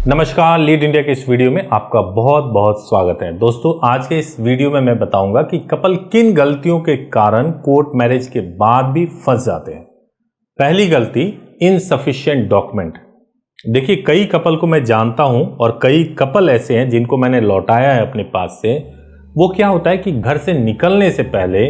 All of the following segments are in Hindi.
नमस्कार, लीड इंडिया के इस वीडियो में आपका बहुत बहुत स्वागत है। दोस्तों, आज के इस वीडियो में मैं बताऊंगा कि कपल किन गलतियों के कारण कोर्ट मैरिज के बाद भी फंस जाते हैं। पहली गलती, इनसफिशिएंट डॉक्यूमेंट। देखिए, कई कपल को मैं जानता हूं और कई कपल ऐसे हैं जिनको मैंने लौटाया है अपने पास से। वो क्या होता है कि घर से निकलने से पहले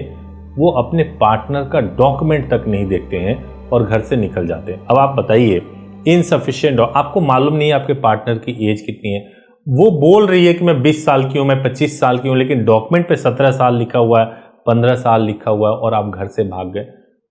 वो अपने पार्टनर का डॉक्यूमेंट तक नहीं देखते हैं और घर से निकल जाते हैं। अब आप बताइए, इनसफिशिएंट, आपको मालूम नहीं है आपके पार्टनर की एज कितनी है। वो बोल रही है कि मैं 20 साल की हूं, मैं 25 साल की हूं, लेकिन डॉक्यूमेंट पे 17 साल लिखा हुआ है, 15 साल लिखा हुआ है और आप घर से भाग गए।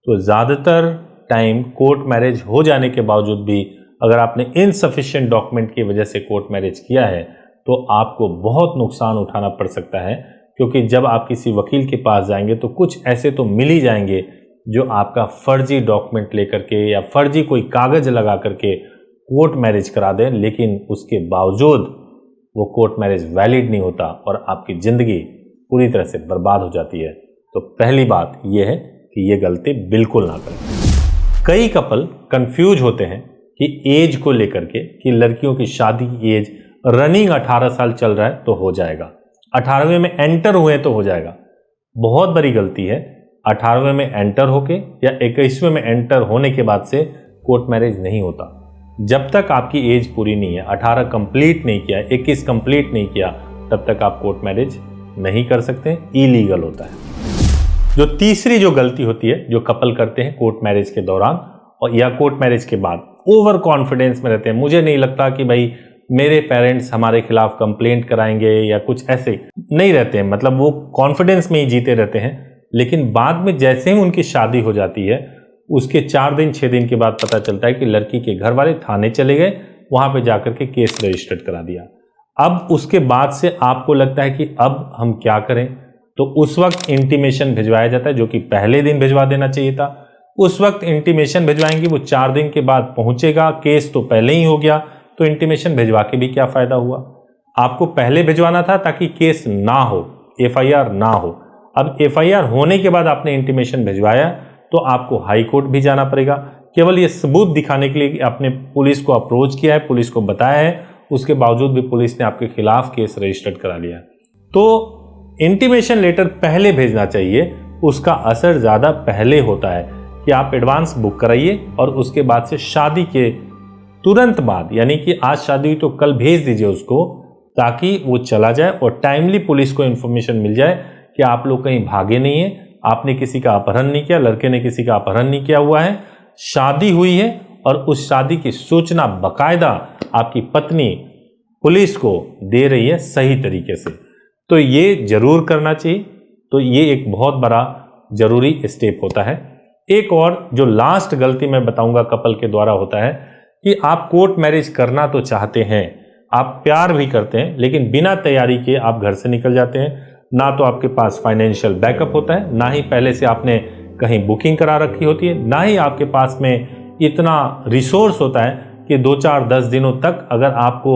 तो ज्यादातर टाइम कोर्ट मैरिज हो जाने के बावजूद भी अगर आपने इनसफिशिएंट डॉक्यूमेंट की वजह से कोर्ट मैरिज किया है तो आपको बहुत नुकसान उठाना पड़ सकता है, क्योंकि जब आप किसी वकील के पास जाएंगे तो कुछ ऐसे तो मिल ही जाएंगे जो आपका फर्जी डॉक्यूमेंट लेकर के या फर्जी कोई कागज लगा करके कोर्ट मैरिज करा दें, लेकिन उसके बावजूद वो कोर्ट मैरिज वैलिड नहीं होता और आपकी जिंदगी पूरी तरह से बर्बाद हो जाती है। तो पहली बात यह है कि ये गलती बिल्कुल ना करें। कई कपल कंफ्यूज होते हैं कि एज को लेकर के कि लड़कियों की शादी की एज रनिंग 18 साल चल रहा है तो हो जाएगा, 18वें में एंटर हुए तो हो जाएगा। बहुत बड़ी गलती है। 18वें में एंटर होके या 21वें में एंटर होने के बाद से कोर्ट मैरिज नहीं होता। जब तक आपकी एज पूरी नहीं है, 18 कंप्लीट नहीं किया, 21 कंप्लीट नहीं किया, तब तक आप कोर्ट मैरिज नहीं कर सकते, इलीगल होता है। जो तीसरी जो गलती होती है जो कपल करते हैं कोर्ट मैरिज के दौरान और या कोर्ट मैरिज के बाद, ओवर कॉन्फिडेंस में रहते हैं। मुझे नहीं लगता कि भाई मेरे पेरेंट्स हमारे खिलाफ कंप्लेंट कराएंगे या कुछ ऐसे नहीं रहते हैं, मतलब वो कॉन्फिडेंस में ही जीते रहते हैं। लेकिन बाद में जैसे ही उनकी शादी हो जाती है, उसके 4 दिन 6 दिन के बाद पता चलता है कि लड़की के घर वाले थाने चले गए, वहां पे जाकर के केस रजिस्टर्ड करा दिया। अब उसके बाद से आपको लगता है कि अब हम क्या करें, तो उस वक्त इंटीमेशन भिजवाया जाता है, जो कि पहले दिन भिजवा देना चाहिए था। उस वक्त इंटीमेशन भिजवाएंगे, वो 4 दिन के बाद पहुंचेगा, केस तो पहले ही हो गया, तो इंटीमेशन भिजवा के भी क्या फायदा हुआ। आपको पहले भिजवाना था ताकि केस ना हो, FIR ना हो। अब FIR होने के बाद आपने इंटीमेशन भिजवाया तो आपको हाई कोर्ट भी जाना पड़ेगा, केवल ये सबूत दिखाने के लिए कि आपने पुलिस को अप्रोच किया है, पुलिस को बताया है, उसके बावजूद भी पुलिस ने आपके खिलाफ केस रजिस्टर्ड करा लिया। तो इंटीमेशन लेटर पहले भेजना चाहिए, उसका असर ज़्यादा पहले होता है कि आप एडवांस बुक कराइए और उसके बाद से शादी के तुरंत बाद, यानी कि आज शादी हुई तो कल भेज दीजिए उसको, ताकि वो चला जाए और टाइमली पुलिस को इन्फॉर्मेशन मिल जाए कि आप लोग कहीं भागे नहीं है, आपने किसी का अपहरण नहीं किया, लड़के ने किसी का अपहरण नहीं किया हुआ है, शादी हुई है और उस शादी की सूचना बकायदा आपकी पत्नी पुलिस को दे रही है सही तरीके से। तो ये जरूर करना चाहिए। तो ये एक बहुत बड़ा जरूरी स्टेप होता है। एक और जो लास्ट गलती मैं बताऊंगा कपल के द्वारा होता है कि आप कोर्ट मैरिज करना तो चाहते हैं, आप प्यार भी करते हैं, लेकिन बिना तैयारी के आप घर से निकल जाते हैं। ना तो आपके पास फाइनेंशियल बैकअप होता है, ना ही पहले से आपने कहीं बुकिंग करा रखी होती है, ना ही आपके पास में इतना रिसोर्स होता है कि 2 4 10 दिनों तक, अगर आपको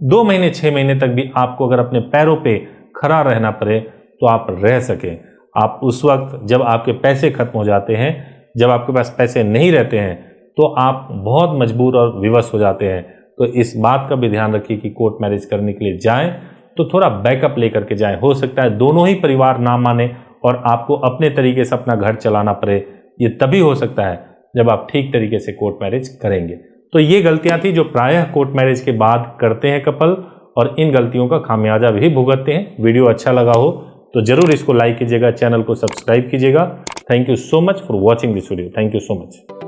2 महीने 6 महीने तक भी आपको अगर अपने पैरों पे खड़ा रहना पड़े तो आप रह सकें। आप उस वक्त जब आपके पैसे खत्म हो जाते हैं, जब आपके पास पैसे नहीं रहते हैं, तो आप बहुत मजबूर और विवश हो जाते हैं। तो इस बात का भी ध्यान रखिए कि कोर्ट मैरिज करने के लिए जाएं तो थोड़ा बैकअप लेकर के जाएं। हो सकता है दोनों ही परिवार ना माने और आपको अपने तरीके से अपना घर चलाना पड़े। ये तभी हो सकता है जब आप ठीक तरीके से कोर्ट मैरिज करेंगे। तो ये गलतियां थी जो प्रायः कोर्ट मैरिज के बाद करते हैं कपल, और इन गलतियों का खामियाजा भी भुगतते हैं। वीडियो अच्छा लगा हो तो जरूर इसको लाइक कीजिएगा, चैनल को सब्सक्राइब कीजिएगा। Thank you so much for watching this video. Thank you so much.